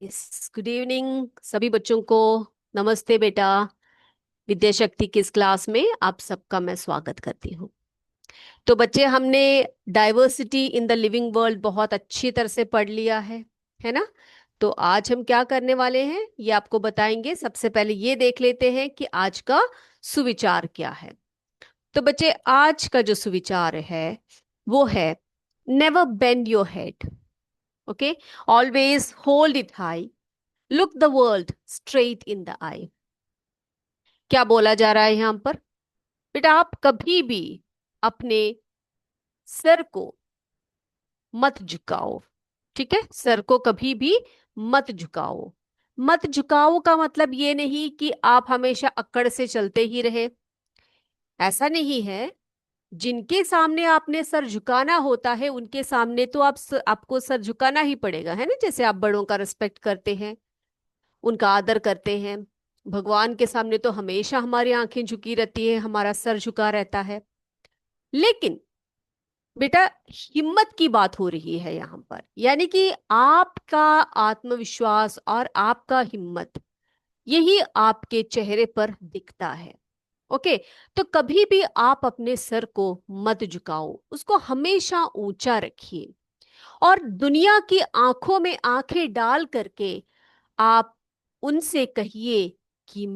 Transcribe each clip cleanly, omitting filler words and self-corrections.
Good evening सभी बच्चों को। नमस्ते बेटा। विद्या शक्ति की इस क्लास में आप सबका मैं स्वागत करती हूँ। तो बच्चे, हमने diversity in the living world बहुत अच्छी तरह से पढ़ लिया है ना। तो आज हम क्या करने वाले हैं ये आपको बताएंगे। सबसे पहले ये देख लेते हैं कि आज का सुविचार क्या है। तो बच्चे, आज का जो सुविचार है वो है never bend your head. Okay, always hold it high, look the world straight in the eye. क्या बोला जा रहा है यहां पर? बेटा, आप कभी भी अपने सर को मत झुकाओ। ठीक है, सर को कभी भी मत झुकाओ। मत झुकाओ का मतलब ये नहीं कि आप हमेशा अक्कड़ से चलते ही रहे। ऐसा नहीं है। जिनके सामने आपने सर झुकाना होता है उनके सामने तो आपको सर झुकाना ही पड़ेगा, है ना। जैसे आप बड़ों का रिस्पेक्ट करते हैं, उनका आदर करते हैं। भगवान के सामने तो हमेशा हमारी आंखें झुकी रहती है, हमारा सर झुका रहता है। लेकिन बेटा, हिम्मत की बात हो रही है यहाँ पर, यानी कि आपका आत्मविश्वास और आपका हिम्मत, यही आपके चेहरे पर दिखता है। ओके। तो कभी भी आप अपने सर को मत झुकाओ, उसको हमेशा ऊंचा रखिए। और दुनिया की आंखों में आंखें डाल करके आप उनसे कहिए कि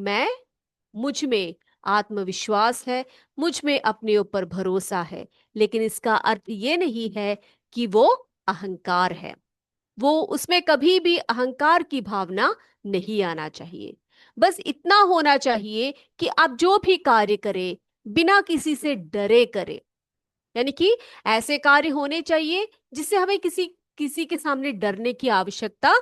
मुझ में आत्मविश्वास है, मुझ में अपने ऊपर भरोसा है। लेकिन इसका अर्थ ये नहीं है कि वो अहंकार है। वो उसमें कभी भी अहंकार की भावना नहीं आना चाहिए। बस इतना होना चाहिए कि आप जो भी कार्य करें बिना किसी से डरे करें। यानी कि ऐसे कार्य होने चाहिए जिससे हमें किसी किसी के सामने डरने की आवश्यकता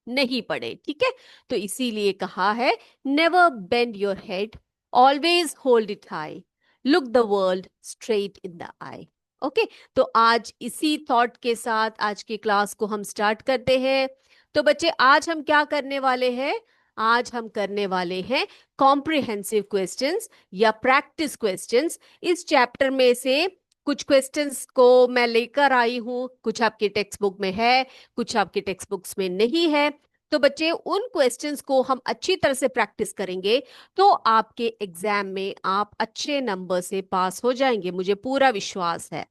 नहीं पड़े। ठीक है। तो इसीलिए कहा है, never bend your head, always hold it high, look the world straight in the I. Okay. तो आज इसी थॉट के साथ आज की क्लास को हम स्टार्ट करते हैं। तो बच्चे, आज हम क्या करने वाले हैं? आज हम करने वाले हैं कॉम्प्रिहेंसिव क्वेश्चंस या प्रैक्टिस क्वेश्चंस। इस चैप्टर में से कुछ क्वेश्चंस को मैं लेकर आई हूं। कुछ आपके टेक्स्ट बुक में है, कुछ आपके टेक्स्ट बुक्स में नहीं है। तो बच्चे, उन क्वेश्चंस को हम अच्छी तरह से प्रैक्टिस करेंगे तो आपके एग्जाम में आप अच्छे नंबर से पास हो जाएंगे, मुझे पूरा विश्वास है।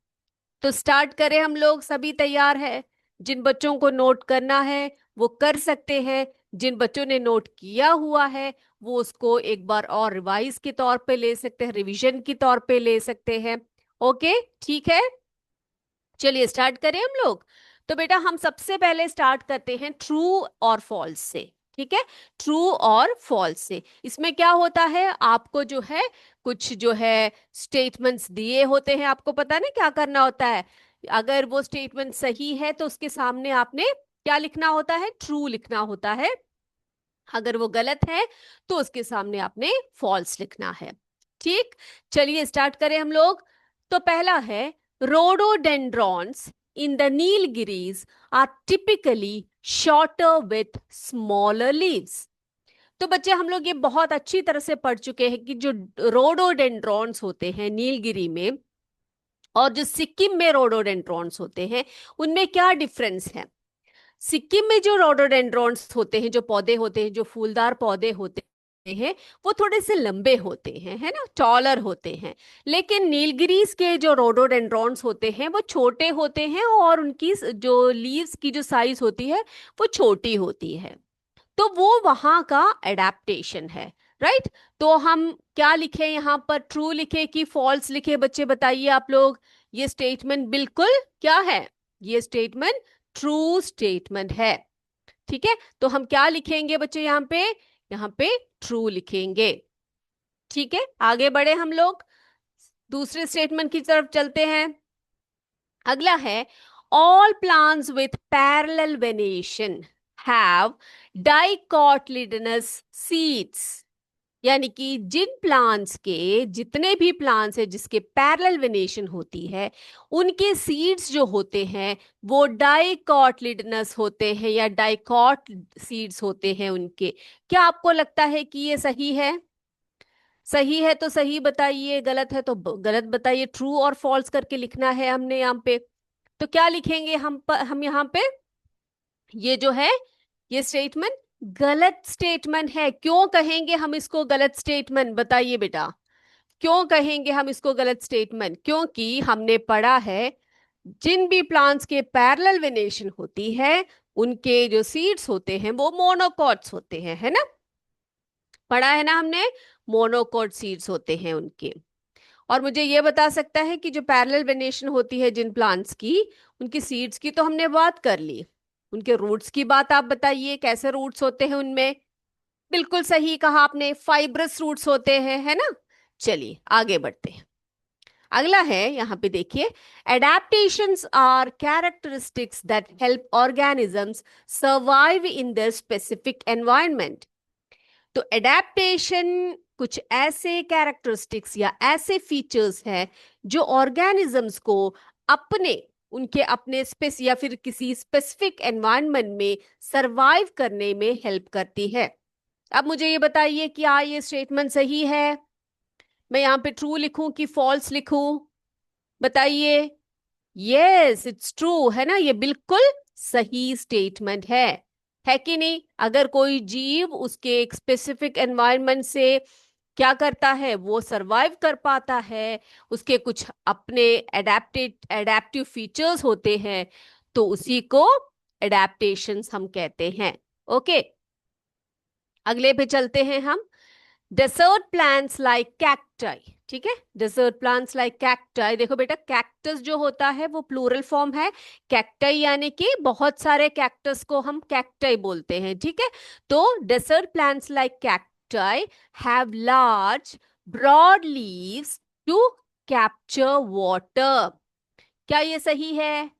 तो स्टार्ट करें हम लोग। सभी तैयार है? जिन बच्चों को नोट करना है वो कर सकते हैं। जिन बच्चों ने नोट किया हुआ है वो उसको एक बार और रिवाइज के तौर पे ले सकते हैं, रिवीजन के तौर पे ले सकते हैं। ओके, ठीक है। चलिए स्टार्ट करें हम लोग। तो बेटा, हम सबसे पहले स्टार्ट करते हैं ट्रू और फॉल्स से। ठीक है, ट्रू और फॉल्स से इसमें क्या होता है, आपको जो है कुछ जो है स्टेटमेंट्स दिए होते हैं। आपको पता है ना क्या करना होता है। अगर वो स्टेटमेंट सही है तो उसके सामने आपने क्या लिखना होता है? ट्रू लिखना होता है। अगर वो गलत है तो उसके सामने आपने फॉल्स लिखना है। ठीक। चलिए स्टार्ट करें हम लोग। तो पहला है, rhododendrons in the Nilgiris are typically shorter with smaller leaves. तो बच्चे, हम लोग ये बहुत अच्छी तरह से पढ़ चुके हैं कि जो रोडोडेंड्रॉन्स होते हैं नीलगिरी में और जो सिक्किम में रोडोडेंड्रॉन्स होते हैं, उनमें क्या डिफरेंस है। सिक्किम में जो रोडोडेंड्रॉन्स होते हैं, जो पौधे होते हैं, जो फूलदार पौधे होते हैं, वो थोड़े से लंबे होते हैं, है ना, टॉलर होते हैं। लेकिन नीलगिरीज के जो रोडोडेंड्रॉन्स होते हैं वो छोटे होते हैं और उनकी जो लीव्स की जो साइज होती है वो छोटी होती है। तो वो वहां का एडेप्टेशन है। राइट। तो हम क्या लिखे यहाँ पर? ट्रू लिखे कि फॉल्स लिखे? बच्चे बताइए आप लोग। ये स्टेटमेंट बिल्कुल क्या है? ये स्टेटमेंट ट्रू स्टेटमेंट है। ठीक है। तो हम क्या लिखेंगे बच्चे यहाँ पे? यहाँ पे ट्रू लिखेंगे। ठीक है, आगे बढ़े हम लोग, दूसरे स्टेटमेंट की तरफ चलते हैं। अगला है, all plants with parallel venation have dicotyledonous seeds. यानी कि जिन प्लांट्स के, जितने भी प्लांट्स है जिसके पैरेलल वेनेशन होती है, उनके सीड्स जो होते हैं वो डाइकोटिलेडोनस होते हैं या डाइकॉट सीड्स होते हैं उनके। क्या आपको लगता है कि ये सही है? सही है तो सही बताइए, गलत है तो गलत बताइए। ट्रू और फॉल्स करके लिखना है हमने यहाँ पे। तो क्या लिखेंगे हम यहाँ पे? ये जो है ये स्टेटमेंट गलत स्टेटमेंट है। क्यों कहेंगे हम इसको गलत स्टेटमेंट, बताइए बेटा, क्यों कहेंगे हम इसको गलत स्टेटमेंट? क्योंकि हमने पढ़ा है जिन भी प्लांट्स के पैरेलल वेनेशन होती है उनके जो सीड्स होते हैं वो मोनोकॉट्स होते हैं, है ना? पढ़ा है ना हमने, मोनोकॉट सीड्स होते हैं उनके। और मुझे ये बता सकता है कि जो पैरेलल वेनेशन होती है जिन प्लांट्स की, उनकी सीड्स की तो हमने बात कर ली, उनके रूट्स की बात आप बताइए, कैसे रूट्स होते हैं उनमें? बिल्कुल सही कहा आपने, फाइब्रस रूट्स होते हैं, है ना? चलिए आगे बढ़ते हैं। अगला है, यहां पे देखिए, adaptations are characteristics that help organisms survive in their specific environment. तो एडेप्टेशन कुछ ऐसे कैरेक्टरिस्टिक्स या ऐसे फीचर्स हैं जो ऑर्गेनिजम्स को अपने, उनके अपने स्पेस या फिर किसी स्पेसिफिक एनवायरनमेंट में सरवाइव करने में हेल्प करती है। अब मुझे ये बताइए कि क्या ये स्टेटमेंट सही है? मैं यहाँ पे ट्रू लिखूं कि फॉल्स लिखूं? बताइए। यस, इट्स ट्रू, है ना? ये बिल्कुल सही स्टेटमेंट है कि नहीं? अगर कोई जीव उसके एक स्पेसिफिक एनवायरनमेंट से क्या करता है, वो सरवाइव कर पाता है, उसके कुछ अपने एडेप्टिव फीचर्स होते हैं, तो उसी को एडेप्टेशंस हम कहते हैं। ओके, अगले पे चलते हैं हम। डेसर्ट प्लांट्स लाइक कैक्टाई, ठीक है, डेसर्ट प्लांट्स लाइक कैक्टाई। देखो बेटा, कैक्टस जो होता है वो प्लूरल फॉर्म है, कैक्टाई यानी कि बहुत सारे कैक्टस को हम कैक्टाई बोलते हैं, ठीक है? तो desert plants like cacti have large broad leaves to capture water. क्या ये सही है?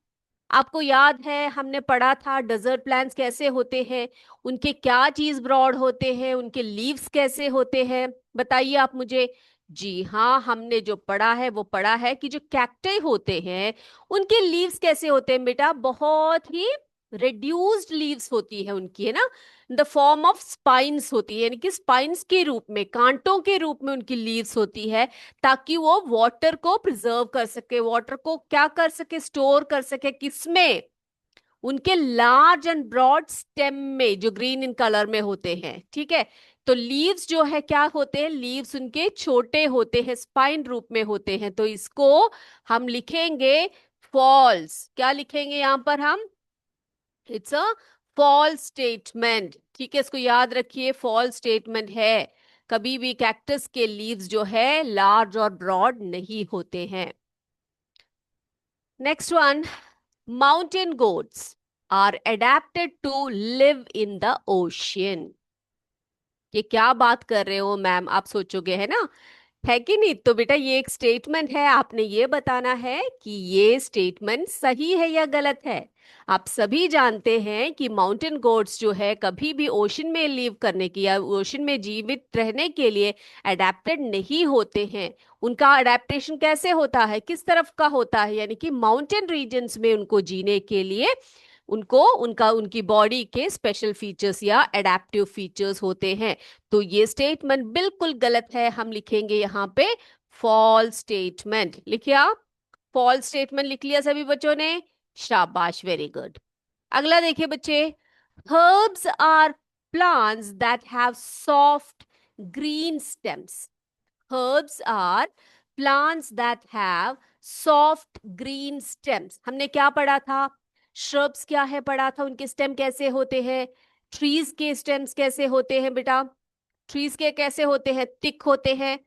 आपको याद है हमने पढ़ा था डेजर्ट प्लांट्स कैसे होते हैं, उनके क्या चीज ब्रॉड होते हैं, उनके लीव्स कैसे होते हैं? बताइए आप मुझे। जी हाँ, हमने जो पढ़ा है वो पढ़ा है कि जो कैक्टाई होते हैं उनके लीव्स कैसे होते हैं बेटा, बहुत ही रिड्यूस्ड लीव्स होती है उनकी, है ना? द फॉर्म ऑफ स्पाइन्स होती है, यानी कि स्पाइन्स के रूप में, कांटों के रूप में उनकी लीव्स होती है, ताकि वो वाटर को प्रिजर्व कर सके, वाटर को क्या कर सके, स्टोर कर सके, किसमें? उनके लार्ज एंड ब्रॉड स्टेम में, जो ग्रीन इन कलर में होते हैं, ठीक है? तो लीव्स जो है क्या होते हैं, लीव्स उनके छोटे होते हैं, स्पाइन रूप में होते हैं, तो इसको हम लिखेंगे फॉल्स। क्या लिखेंगे यहां पर हम? इट्स अ फॉल्स स्टेटमेंट, ठीक है? इसको याद रखिए, फॉल्स स्टेटमेंट है। कभी भी कैक्टस के लीव्स जो है लार्ज और ब्रॉड नहीं होते हैं। Next one, mountain goats are adapted to live in the ocean. ये क्या बात कर रहे हो मैम, आप सोचोगे, है ना? है कि नहीं? तो बेटा ये एक स्टेटमेंट है, आपने ये बताना है कि ये स्टेटमेंट सही है या गलत है। आप सभी जानते हैं कि माउंटेन गोट्स जो है कभी भी ओशन में लिव करने की या ओशन में जीवित रहने के लिए अडेप्टेड नहीं होते हैं। उनका अडेप्टेशन कैसे होता है, किस तरफ का होता है? यानी कि माउंटेन रीजन्स में उनको जीने के लिए उनको उनका उनकी बॉडी के स्पेशल फीचर्स या एडेप्टिव फीचर्स होते हैं। तो ये स्टेटमेंट बिल्कुल गलत है, हम लिखेंगे यहाँ पे फॉल्स स्टेटमेंट। लिखिए आप, फॉल्स स्टेटमेंट लिख लिया सभी बच्चों ने? शाबाश, वेरी गुड। अगला देखिए बच्चे, herbs are plants that have soft green stems. Herbs are plants that have soft green stems. हमने क्या पढ़ा था? Shrubs क्या है पढ़ा था, उनके स्टेम कैसे होते हैं? ट्रीज के स्टेम्स कैसे होते हैं बेटा? ट्रीज के कैसे होते हैं? थिक होते हैं,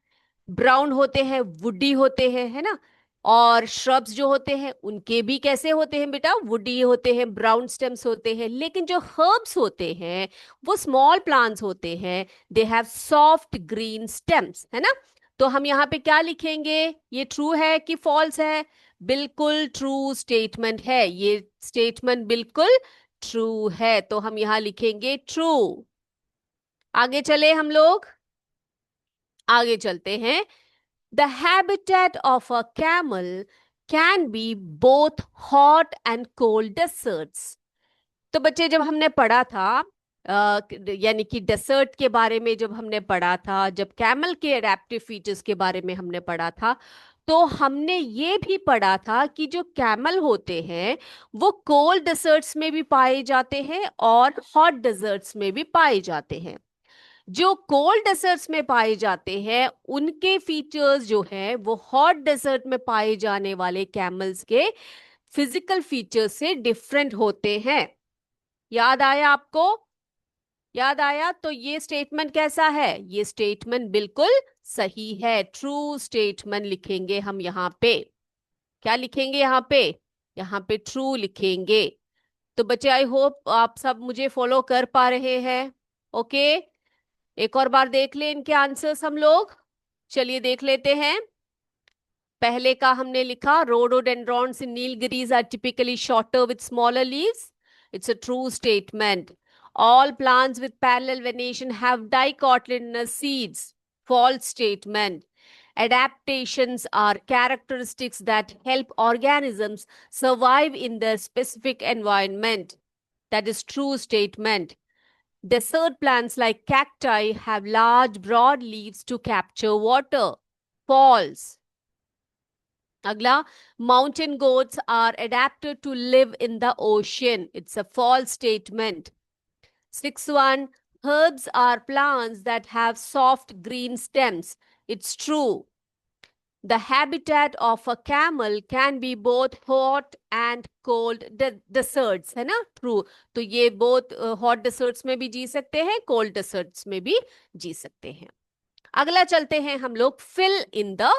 ब्राउन होते हैं, वुडी होते हैं, है ना? और श्रब्स जो होते हैं उनके भी कैसे होते हैं बेटा? वुडी होते हैं, ब्राउन स्टेम्स होते हैं। लेकिन जो हर्ब्स होते हैं वो स्मॉल प्लांट्स होते हैं, they have soft green stems, है ना? तो हम यहाँ पे क्या लिखेंगे? ये ट्रू है कि फॉल्स है? बिल्कुल ट्रू स्टेटमेंट है, ये स्टेटमेंट बिल्कुल ट्रू है, तो हम यहाँ लिखेंगे ट्रू। आगे चले हम लोग, आगे चलते हैं। The habitat of a camel can be both hot and cold deserts. तो बच्चे जब हमने पढ़ा था यानी कि डेसर्ट के बारे में जब हमने पढ़ा था, जब कैमल के एडेप्टिव फीचर्स के बारे में हमने पढ़ा था, तो हमने ये भी पढ़ा था कि जो कैमल होते हैं वो कोल्ड डेजर्ट्स में भी पाए जाते हैं और हॉट डेजर्ट्स में भी पाए जाते हैं। जो कोल्ड डेजर्ट्स में पाए जाते हैं उनके फीचर्स जो है वो हॉट डेजर्ट में पाए जाने वाले कैमल्स के फिजिकल फीचर्स से डिफरेंट होते हैं। याद आया आपको? याद आया? तो ये स्टेटमेंट कैसा है? ये स्टेटमेंट बिल्कुल सही है, ट्रू स्टेटमेंट लिखेंगे हम यहाँ पे। क्या लिखेंगे यहाँ पे? यहाँ पे ट्रू लिखेंगे। तो बच्चे आई होप आप सब मुझे फॉलो कर पा रहे हैं। ओके, एक और बार देख ले इनके आंसर्स हम लोग। चलिए देख लेते हैं। पहले का हमने लिखा rhododendrons in Nilgiris are typically shorter with smaller leaves. It's a true statement. All plants with parallel venation have dicotyledonous seeds. False statement. Adaptations are characteristics that help organisms survive in their specific environment. That is true statement. Desert plants like cacti have large broad leaves to capture water. False. Agla, mountain goats are adapted to live in the ocean. It's a false statement. 6.1, herbs are plants that have soft green stems. It's true. The habitat of a camel can be both hot and cold deserts, है ना? True. तो ये both hot deserts में भी जी सकते हैं, cold deserts में भी जी सकते हैं। अगला चलते हैं हम लोग fill in the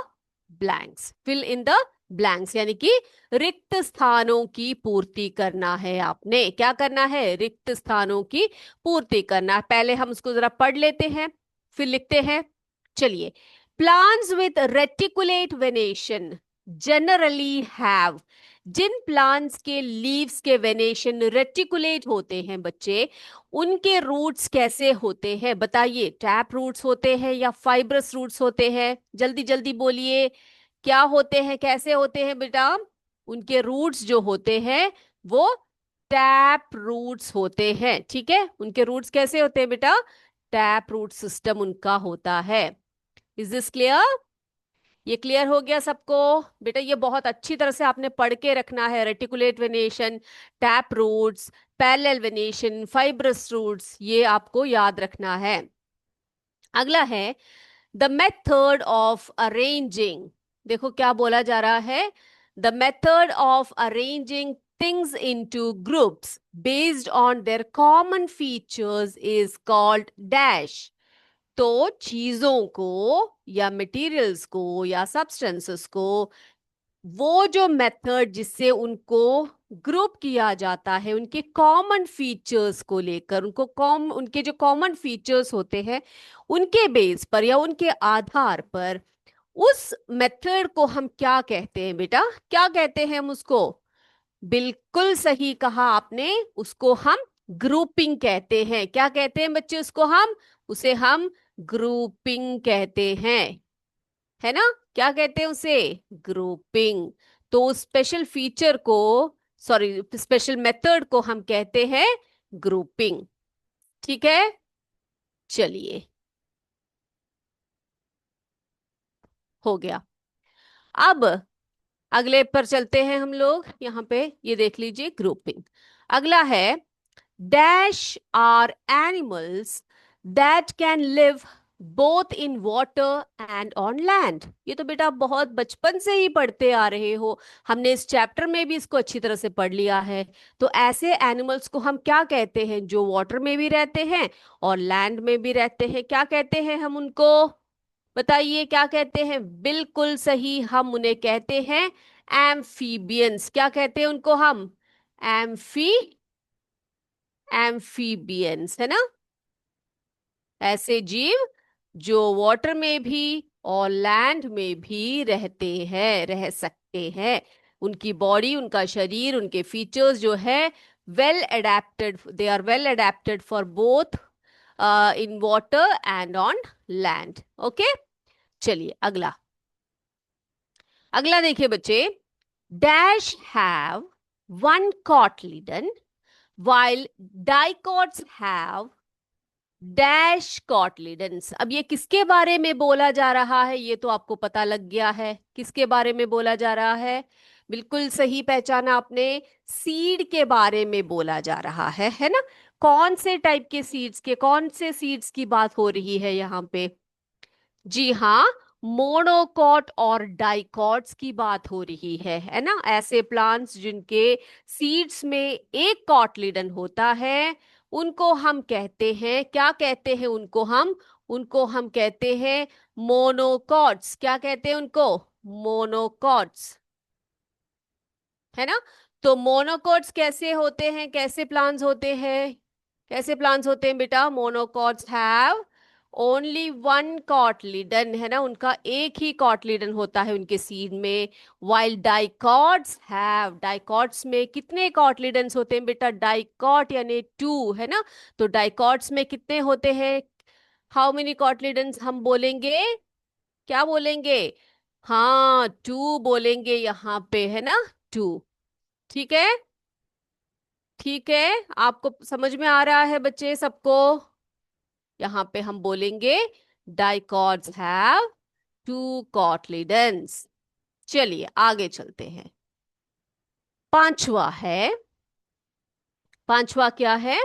blanks। fill in the blanks यानी कि रिक्त स्थानों की पूर्ति करना है। आपने क्या करना है? रिक्त स्थानों की पूर्ति करना। पहले हम उसको जरा पढ़ लेते हैं फिर लिखते हैं। चलिए, plants with reticulate venation generally have, जिन प्लांट्स के लीव्स के वेनेशन रेटिकुलेट होते हैं बच्चे, उनके रूट्स कैसे होते हैं बताइए? टैप रूट्स होते हैं या फाइब्रस रूट्स होते हैं? जल्दी जल्दी बोलिए, क्या होते हैं, कैसे होते हैं बेटा? उनके रूट्स जो होते हैं वो टैप रूट्स होते हैं। ठीक है, उनके रूट्स कैसे होते हैं बेटा? टैप रूट सिस्टम उनका होता है। Is this clear? ये क्लियर हो गया सबको? बेटा ये बहुत अच्छी तरह से आपने पढ़ के रखना है। Reticulate venation, tap roots, parallel venation, fibrous roots, ये आपको याद रखना है। अगला है द मेथड ऑफ अरेंजिंग। देखो क्या बोला जा रहा है? The method of arranging things into groups based on their common features is called dash। तो चीजों को या मटेरियल्स को या सब्सटेंसेस को वो जो मेथड जिससे उनको ग्रुप किया जाता है उनके कॉमन फीचर्स को लेकर, उनके जो कॉमन फीचर्स होते हैं उनके बेस पर या उनके आधार पर उस मेथड को हम क्या कहते हैं बेटा? क्या कहते हैं हम उसको? बिल्कुल सही कहा आपने, उसको हम ग्रुपिंग कहते हैं। क्या कहते हैं बच्चे उसको? उसे हम ग्रुपिंग कहते हैं, है ना? क्या कहते हैं उसे? ग्रुपिंग। तो स्पेशल फीचर को, सॉरी स्पेशल मेथड को हम कहते हैं ग्रुपिंग। ठीक है, चलिए हो गया। अब अगले पर चलते हैं हम लोग। यहाँ पे ये देख लीजिए ग्रुपिंग। अगला है dash are animals that can live both in water and on land. ये तो बेटा बहुत बचपन से ही पढ़ते आ रहे हो, हमने इस चैप्टर में भी इसको अच्छी तरह से पढ़ लिया है। तो ऐसे एनिमल्स को हम क्या कहते हैं? जो वाटर में भी रहते हैं और लैंड में भी रहते हैं, क्या कहते हैं हम उनको? बताइए क्या कहते हैं? बिल्कुल सही, हम उन्हें कहते हैं एम्फीबियंस। क्या कहते हैं उनको हम? एम्फी एम्फीबियंस, है ना? ऐसे जीव जो वाटर में भी और लैंड में भी रहते हैं, रह सकते हैं। उनकी बॉडी, उनका शरीर, उनके फीचर्स जो है well adapted, they are well adapted for both in water and on land. Okay, चलिए अगला। अगला देखिए बच्चे, dash have one cotyledon while dicots have dash cotyledons. अब ये किसके बारे में बोला जा रहा है, ये तो आपको पता लग गया है किसके बारे में बोला जा रहा है। बिल्कुल सही पहचाना आपने, सीड के बारे में बोला जा रहा है ना। कौन से टाइप के सीड्स के, कौन से सीड्स की बात हो रही है यहाँ पे? जी हाँ, मोनोकॉट और डाइकॉट्स की बात हो रही है ना। ऐसे प्लांट्स जिनके सीड्स में एक कॉटलिडन होता है, उनको हम कहते हैं, क्या कहते हैं उनको हम? उनको हम कहते हैं मोनोकॉट्स। क्या कहते हैं उनको? मोनोकॉट्स, है ना। तो मोनोकॉट्स कैसे होते हैं, कैसे प्लांट्स होते हैं? कैसे प्लांट्स होते हैं बेटा? Monocots have only one cotyledon, है ना, उनका एक ही कॉटलिडन होता है उनके सीड में। वाइल डाइकॉट्स हैव, डाइकॉट्स में कितने कॉटलिडन्स होते हैं बेटा? डाइकॉट यानी टू, है ना। तो डाइकॉट्स में कितने होते हैं? हाउ मेनी कॉटलिडन्स हम बोलेंगे? क्या बोलेंगे? हाँ, टू बोलेंगे यहाँ पे, है ना, टू। ठीक है, ठीक है, आपको समझ में आ रहा है बच्चे सबको? यहाँ पे हम बोलेंगे डाइकॉट्स हैव टू कॉटलिडन्स। चलिए आगे चलते हैं। पांचवा है, पांचवा क्या है?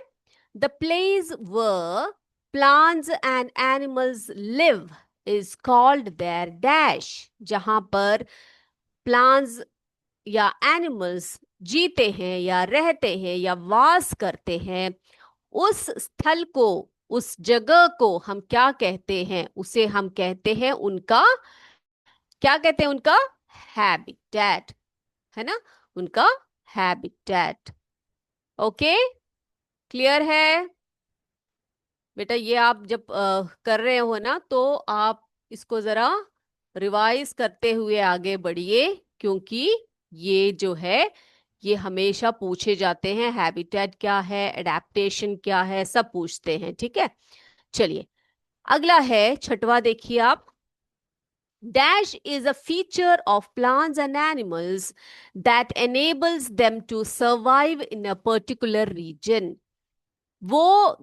The place where plants and animals live is called their dash. जहां पर प्लांट्स या एनिमल्स जीते हैं या रहते हैं या वास करते हैं, उस स्थल को, उस जगह को हम क्या कहते हैं? उसे हम कहते हैं उनका, क्या कहते हैं उनका? हैबिटेट, है ना, उनका हैबिटेट। ओके, क्लियर है बेटा? ये आप जब कर रहे हो ना, तो आप इसको जरा रिवाइज करते हुए आगे बढ़िए, क्योंकि ये जो है ये हमेशा पूछे जाते हैं। हैबिटेट क्या है, एडेप्टेशन क्या है, सब पूछते हैं, ठीक है। चलिए अगला है छठवा, देखिए आप। Dash is a feature of plants and animals that enables them to survive in a particular region. वो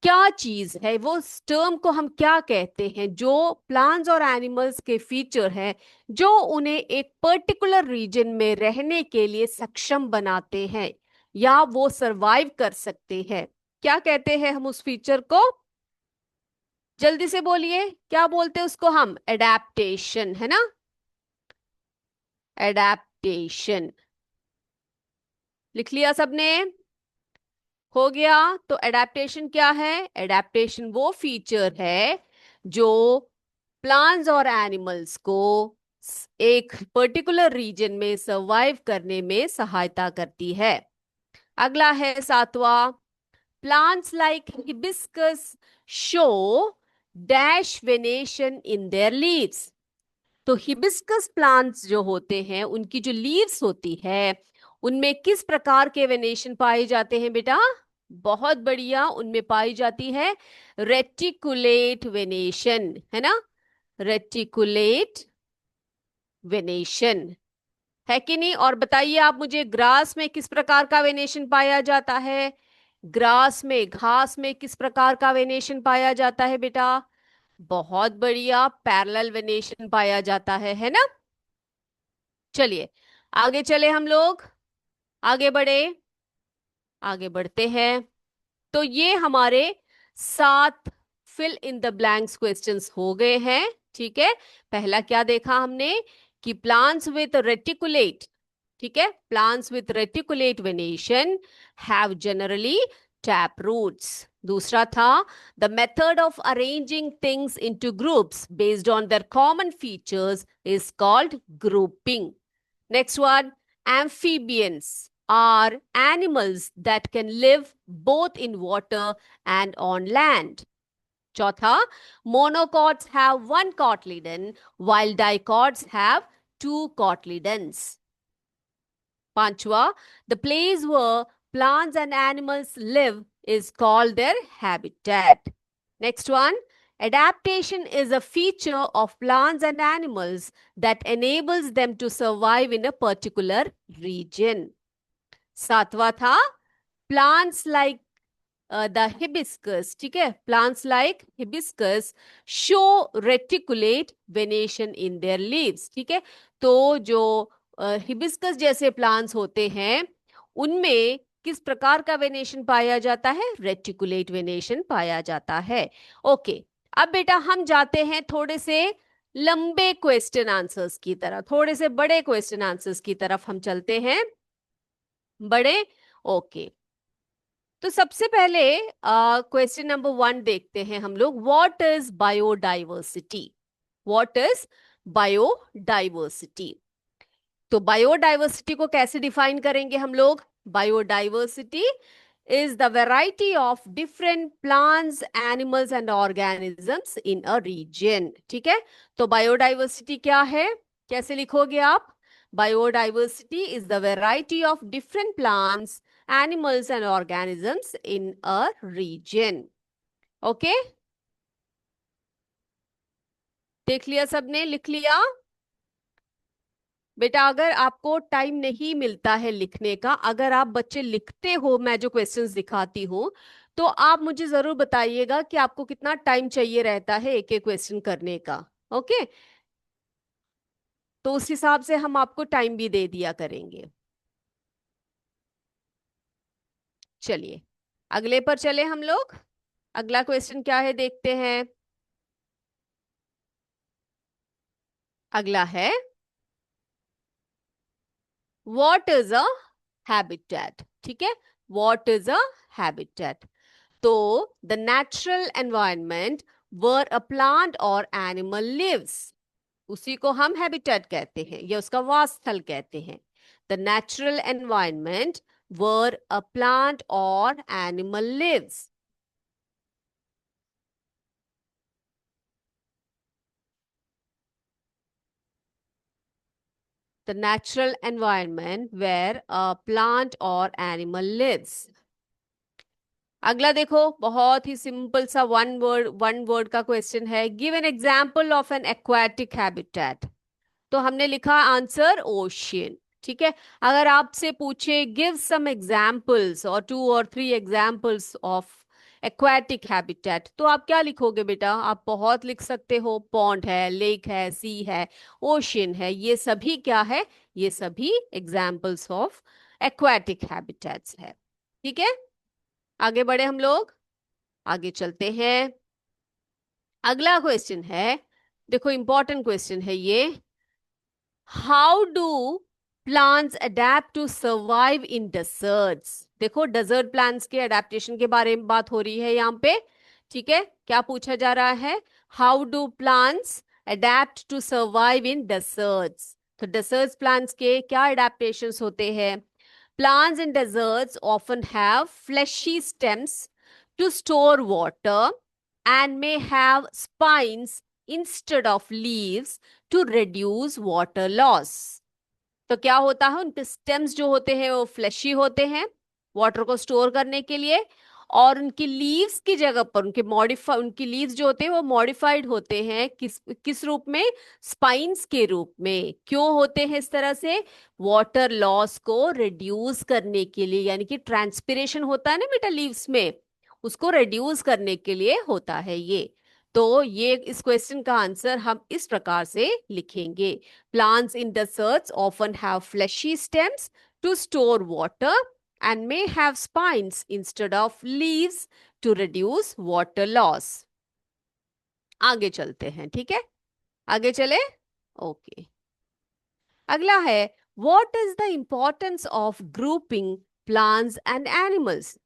क्या चीज है, वो टर्म को हम क्या कहते हैं, जो प्लांट्स और एनिमल्स के फीचर हैं, जो उन्हें एक पर्टिकुलर रीजन में रहने के लिए सक्षम बनाते हैं या वो सरवाइव कर सकते हैं? क्या कहते हैं हम उस फीचर को? जल्दी से बोलिए, क्या बोलते हैं उसको हम? एडेप्टेशन, है ना, एडेप्टेशन। लिख लिया सबने? हो गया। तो एडेप्टेशन क्या है? एडेप्टेशन वो फीचर है जो प्लांट्स और एनिमल्स को एक पर्टिकुलर रीजन में सरवाइव करने में सहायता करती है। अगला है सातवां। Plants like hibiscus show dash venation in their leaves. तो हिबिस्कस प्लांट्स जो होते हैं, उनकी जो लीव्स होती है, उनमें किस प्रकार के वेनेशन पाए जाते हैं बेटा? बहुत बढ़िया, उनमें पाई जाती है रेटिकुलेट वेनेशन, है ना, रेटिकुलेट वेनेशन, है कि नहीं? और बताइए आप मुझे, ग्रास में किस प्रकार का वेनेशन पाया जाता है? ग्रास में, घास में किस प्रकार का वेनेशन पाया जाता है बेटा? बहुत बढ़िया, पैरेलल वेनेशन पाया जाता है ना। चलिए आगे चले हम लोग, आगे बढ़े, आगे बढ़ते हैं। तो ये हमारे 7 fill in the blanks questions हो गए हैं, ठीक है। पहला क्या देखा हमने? कि प्लांट्स विथ रेटिकुलेट, ठीक है, plants with reticulate venation have generally tap roots. दूसरा था the method of arranging things into groups based on their common features is called grouping. Next one, amphibians are animals that can live both in water and on land. Chotha, monocots have one cotyledon while dicots have two cotyledons. Panchwa, the place where plants and animals live is called their habitat. Next one, adaptation is a feature of plants and animals that enables them to survive in a particular region. सातवां था, plants like the hibiscus, ठीक है, plants like hibiscus show reticulate venation in their leaves, ठीक है। तो जो hibiscus जैसे plants होते हैं उनमें किस प्रकार का वेनेशन पाया जाता है? रेटिकुलेट वेनेशन पाया जाता है। ओके, अब बेटा हम जाते हैं थोड़े से लंबे क्वेश्चन आंसर्स की तरफ, थोड़े से बड़े क्वेश्चन आंसर्स की तरफ हम चलते हैं। बड़े, ओके। तो सबसे पहले क्वेश्चन नंबर 1 देखते हैं हम लोग। What is biodiversity? What is biodiversity? तो बायोडाइवर्सिटी को कैसे डिफाइन करेंगे हम लोग? Biodiversity is the variety of different plants, animals and organisms in a region, ठीक है। तो बायोडाइवर्सिटी क्या है, कैसे लिखोगे आप? Biodiversity is the variety of different plants, animals and organisms in a region. Okay, देख लिया सबने, लिख लिया? बेटा अगर आपको टाइम नहीं मिलता है लिखने का, अगर आप बच्चे लिखते हो मैं जो क्वेश्चंस दिखाती हूँ, तो आप मुझे जरूर बताइएगा कि आपको कितना टाइम चाहिए रहता है एक एक क्वेश्चन करने का। ओके, तो उस हिसाब से हम आपको टाइम भी दे दिया करेंगे। चलिए अगले पर चले हम लोग। अगला क्वेश्चन क्या है देखते हैं। अगला है व्हाट इज अ हैबिटेट, ठीक है। What is a habitat? तो the natural environment where a plant और एनिमल लिव्स, उसी को हम हैबिटेट कहते हैं या उसका वास स्थल कहते हैं। The natural environment where a plant और animal lives. The natural environment where a plant और एनिमल लिव्स। अगला देखो, बहुत ही सिंपल सा वन वर्ड का क्वेश्चन है। Give an example of an aquatic habitat. तो हमने लिखा आंसर ओशियन, ठीक है। अगर आपसे पूछे गिव सम एग्जाम्पल्स और 2 और 3 एग्जाम्पल्स ऑफ एक्वाटिक हैबिटेट, तो आप क्या लिखोगे बेटा? आप बहुत लिख सकते हो, पॉन्ड है, लेक है, सी है, ओशियन है, ये सभी क्या है? ये सभी एग्जाम्पल्स ऑफ एक्वाटिक हैबिटेट्स है, ठीक है। आगे बढ़े हम लोग, आगे चलते हैं। अगला क्वेश्चन है, देखो इंपॉर्टेंट क्वेश्चन है ये। How do plants adapt to survive in deserts? देखो डेजर्ट प्लांट्स के अडेप्टेशन के बारे में बात हो रही है यहाँ पे, ठीक है। क्या पूछा जा रहा है? How do plants adapt to survive in deserts? तो डेजर्ट प्लांट्स के क्या अडेप्टेशंस होते हैं? Plants in deserts often have fleshy stems to store water and may have spines instead of leaves to reduce water loss. तो क्या होता है, उनके स्टेम्स जो होते हैं वो फ्लैशी होते हैं वाटर को स्टोर करने के लिए, और उनकी लीव्स की जगह पर उनकी लीव्स जो होते हैं वो मॉडिफाइड होते हैं किस किस रूप में? स्पाइंस के रूप में। क्यों होते हैं इस तरह से? वाटर लॉस को रिड्यूस करने के लिए, यानी कि ट्रांसपिरेशन होता है ना बेटा लीव्स में, उसको रिड्यूस करने के लिए होता है ये। तो ये इस क्वेश्चन का आंसर हम इस प्रकार से लिखेंगे। Plants in deserts often have fleshy stems to store water and may have spines instead of leaves to reduce water loss. आगे चलते हैं, ठीक है। आगे चले, ओके। अगला है what is the importance of grouping plants and animals?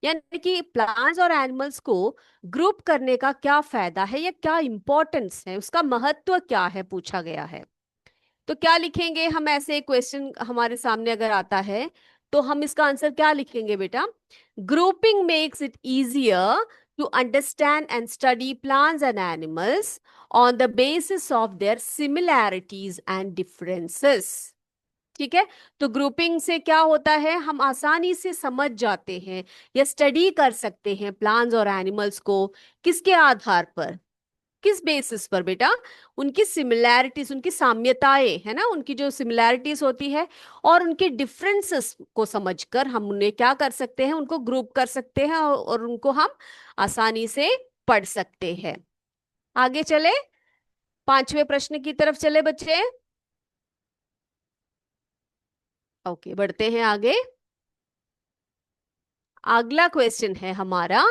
यानी कि प्लांट्स और एनिमल्स को ग्रुप करने का क्या फायदा है या क्या इंपॉर्टेंस है, उसका महत्व क्या है, पूछा गया है। तो क्या लिखेंगे हम? ऐसे क्वेश्चन हमारे सामने अगर आता है तो हम इसका आंसर क्या लिखेंगे बेटा? Grouping makes it easier to understand and study plants and animals on the basis of their similarities and differences, ठीक है। तो ग्रुपिंग से क्या होता है, हम आसानी से समझ जाते हैं, या स्टडी कर सकते हैं प्लांट्स और एनिमल्स को किसके आधार पर? किस बेसिस पर बेटा? उनकी सिमिलैरिटीज, उनकी साम्यताएं है ना, उनकी जो सिमिलैरिटीज होती है और उनके डिफरेंसेस को समझकर हम उन्हें क्या कर सकते हैं, उनको ग्रुप कर सकते हैं और उनको हम आसानी से पढ़ सकते हैं। आगे चले, पांचवें प्रश्न की तरफ चले बच्चे। ओके, बढ़ते हैं आगे। अगला क्वेश्चन है हमारा,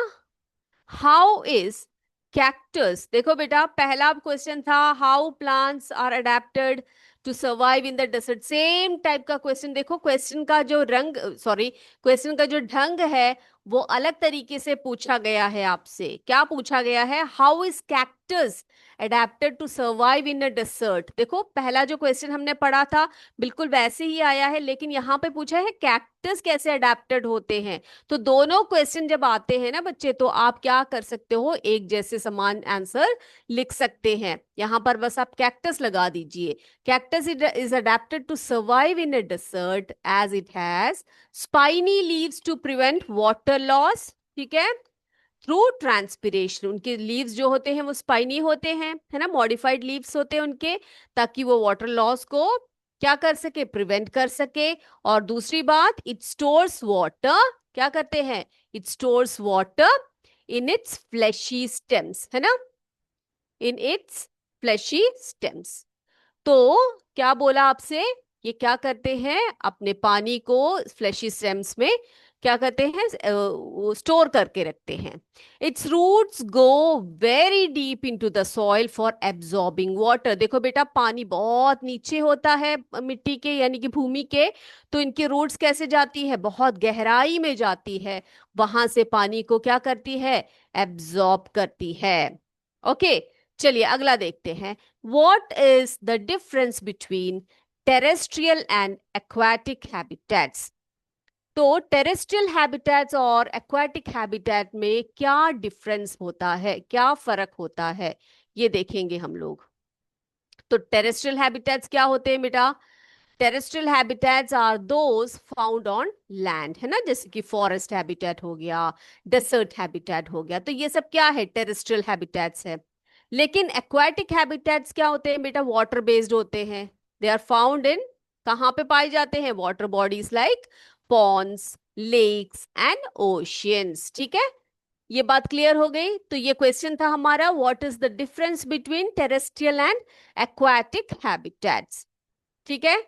हाउ इज कैक्टस, देखो बेटा पहला क्वेश्चन था how plants are adapted to survive in the desert, same type का क्वेश्चन। देखो क्वेश्चन का जो रंग, सॉरी, क्वेश्चन का जो ढंग है वो अलग तरीके से पूछा गया है आपसे। क्या पूछा गया है? How is cactus adapted to survive in a desert. देखो पहला जो क्वेश्चन हमने पढ़ा था बिल्कुल वैसे ही आया है, लेकिन यहाँ पे पूछा है कैक्टस कैसे अडेप्टेड होते हैं। तो दोनों क्वेश्चन जब आते हैं ना बच्चे, तो आप क्या कर सकते हो, एक जैसे समान आंसर लिख सकते हैं। यहां पर बस आप कैक्टस लगा दीजिए। Cactus is adapted to survive in a desert as it has spiny leaves to prevent water loss. ठीक है, थ्रू ट्रांसपिरेशन, उनके लीव्स जो होते हैं वो स्पाइनी होते हैं, है ना, मॉडिफाइड लीव्स होते हैं उनके, ताकि वो वाटर लॉस को क्या कर सके, प्रिवेंट कर सके। और दूसरी बात, इट स्टोर्स वाटर, क्या करते हैं, it stores water in its fleshy stems, है ना, इन इट्स फ्लैशी स्टेम्स। तो क्या बोला आपसे, ये क्या करते हैं, अपने पानी को फ्लैशी स्टेम्स में क्या करते हैं, स्टोर करके रखते हैं। Its roots go very deep into the soil for absorbing water. देखो बेटा पानी बहुत नीचे होता है मिट्टी के यानी कि भूमि के, तो इनकी रूट्स कैसे जाती है, बहुत गहराई में जाती है, वहां से पानी को क्या करती है, एब्जॉर्ब करती है। ओके, चलिए अगला देखते हैं। What is the difference between terrestrial and aquatic habitats? तो टेरेस्ट्रियल हैबिटेट्स और एक्वाटिक हैबिटेट में क्या डिफरेंस होता है, क्या फर्क होता है, ये देखेंगे हम लोग। तो टेरेस्ट्रियल हैबिटेट्स क्या होते हैं बेटा? Terrestrial habitats are those found on land, है ना, जैसे कि फॉरेस्ट हैबिटेट हो गया, डेसर्ट हैबिटेट हो गया, तो ये सब क्या है, टेरेस्ट्रियल हैबिटेट्स है। लेकिन एक्वाटिक हैबिटेट्स क्या होते हैं बेटा? वाटर बेस्ड होते हैं। दे आर फाउंड इन, कहाँ पे पाए जाते हैं, water bodies like ponds, lakes and oceans. ठीक है, ये बात क्लियर हो गई। तो ये क्वेश्चन था हमारा, what is the difference between terrestrial and aquatic habitats. ठीक है,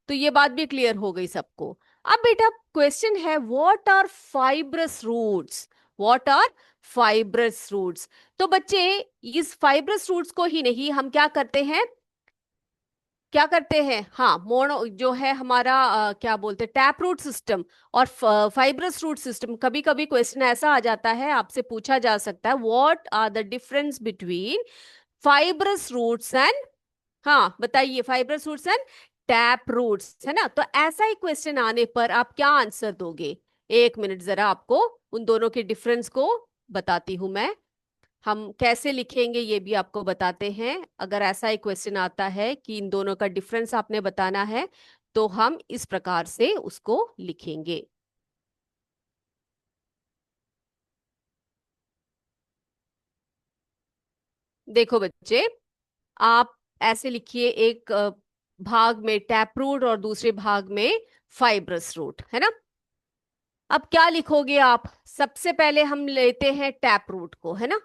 तो ये बात भी क्लियर हो गई सबको। अब बेटा क्वेश्चन है, what are fibrous roots, what are fibrous roots. तो बच्चे इस फाइब्रस रूट्स को ही नहीं, हम क्या करते हैं, क्या करते हैं, हाँ, मोनो जो है हमारा क्या बोलते हैं, टैप रूट सिस्टम और फाइब्रस रूट सिस्टम। कभी कभी क्वेश्चन ऐसा आ जाता है, आपसे पूछा जा सकता है, what are the difference between fibrous roots and, हाँ बताइए, fibrous roots and tap roots, है ना। तो ऐसा ही क्वेश्चन आने पर आप क्या आंसर दोगे? एक मिनट जरा आपको उन दोनों के डिफरेंस को बताती हूं मैं। हम कैसे लिखेंगे ये भी आपको बताते हैं। अगर ऐसा ही क्वेश्चन आता है कि इन दोनों का डिफरेंस आपने बताना है, तो हम इस प्रकार से उसको लिखेंगे। देखो बच्चे, आप ऐसे लिखिए, एक भाग में टैप रूट और दूसरे भाग में फाइब्रस रूट, है ना। अब क्या लिखोगे आप? सबसे पहले हम लेते हैं टैप रूट को, है ना।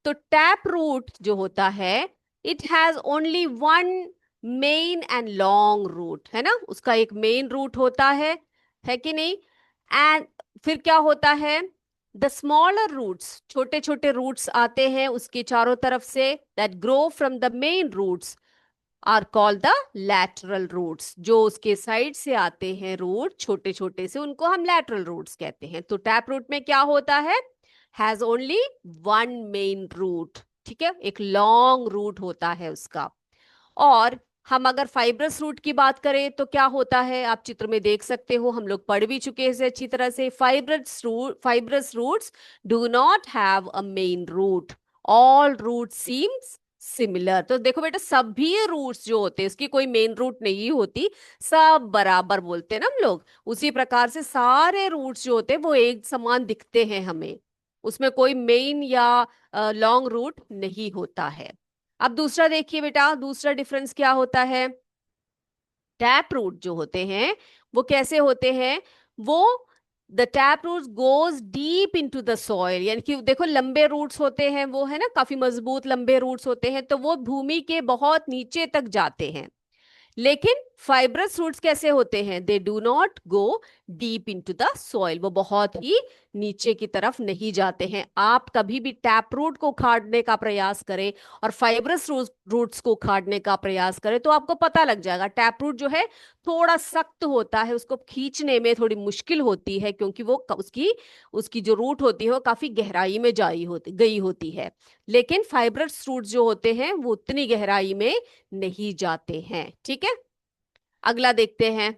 तो टैप रूट जो होता है, it has only one main and long route, है ना, उसका एक मेन रूट होता है कि नहीं। एंड फिर क्या होता है, द स्मॉलर रूट्स, छोटे छोटे रूट्स आते हैं उसके चारों तरफ से, that grow from the main roots are called the lateral roots. जो उसके साइड से आते हैं रूट छोटे छोटे से, उनको हम लैटरल रूट्स कहते हैं। तो टैप रूट में क्या होता है, has only one main root, ठीक है, एक लॉन्ग रूट होता है उसका। और हम अगर फाइब्रस रूट की बात करें तो क्या होता है, आप चित्र में देख सकते हो, हम लोग पढ़ भी चुके हैं इसे अच्छी तरह से। Fibrous roots do not have a main root, all root seems similar. तो देखो बेटा, सभी रूट्स जो होते हैं उसकी कोई मेन रूट नहीं होती, सब बराबर बोलते हैं ना हम लोग। उसी प्रकार से सारे रूट्स जो होते हैं वो एक समान दिखते हैं हमें। उसमें कोई मेन या लॉन्ग रूट नहीं होता है। अब दूसरा देखिए बेटा, दूसरा डिफरेंस क्या होता है। टैप रूट जो होते हैं वो कैसे होते हैं, वो the tap roots goes deep into the soil, यानी कि देखो लंबे रूट्स होते हैं वो, है ना, काफी मजबूत लंबे रूट्स होते हैं, तो वो भूमि के बहुत नीचे तक जाते हैं। लेकिन फाइब्रस रूट्स कैसे होते हैं, they do not go deep into the soil, वो बहुत ही नीचे की तरफ नहीं जाते हैं। आप कभी भी टैप रूट को उखाड़ने का प्रयास करें और फाइब्रस रूट्स को उखाड़ने का प्रयास करें तो आपको पता लग जाएगा टैप रूट जो है थोड़ा सख्त होता है, उसको खींचने में थोड़ी मुश्किल होती है, क्योंकि वो उसकी उसकी जो रूट होती है वो काफी गहराई में गई होती है। लेकिन फाइब्रस रूट्स जो होते हैं वो उतनी गहराई में नहीं जाते हैं। ठीक है, अगला देखते हैं।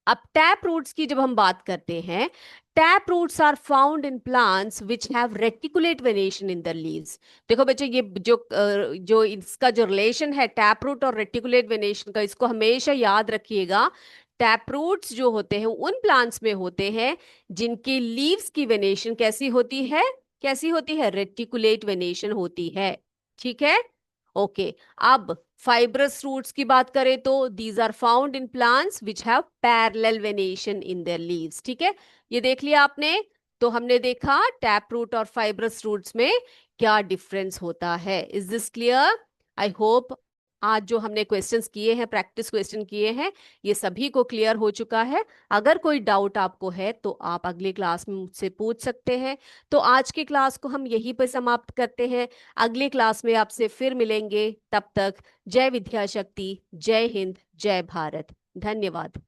अब टैप रूट्स की जब हम बात करते हैं, tap roots are found in plants which have reticulate venation in the leaves. देखो बच्चे, ये जो इसका जो रिलेशन है टैप रूट और रेटिकुलेट वेनेशन का, इसको हमेशा याद रखिएगा। टैप रूट्स जो होते हैं उन प्लांट्स में होते हैं जिनकी लीव्स की वेनेशन कैसी होती है, कैसी होती है, रेटिकुलेट वेनेशन होती है। ठीक है, ओके। अब फाइब्रस रूट्स की बात करें तो these are found in plants which have parallel venation in their leaves. ठीक है, ये देख लिया आपने। तो हमने देखा टैप रूट और फाइब्रस रूट्स में क्या डिफरेंस होता है। Is this clear? I hope आज जो हमने क्वेश्चंस किए हैं, प्रैक्टिस क्वेश्चन किए हैं, ये सभी को क्लियर हो चुका है। अगर कोई डाउट आपको है तो आप अगली क्लास में मुझसे पूछ सकते हैं। तो आज की क्लास को हम यहीं पर समाप्त करते हैं। अगली क्लास में आपसे फिर मिलेंगे। तब तक जय विद्या शक्ति, जय हिंद, जय भारत। धन्यवाद।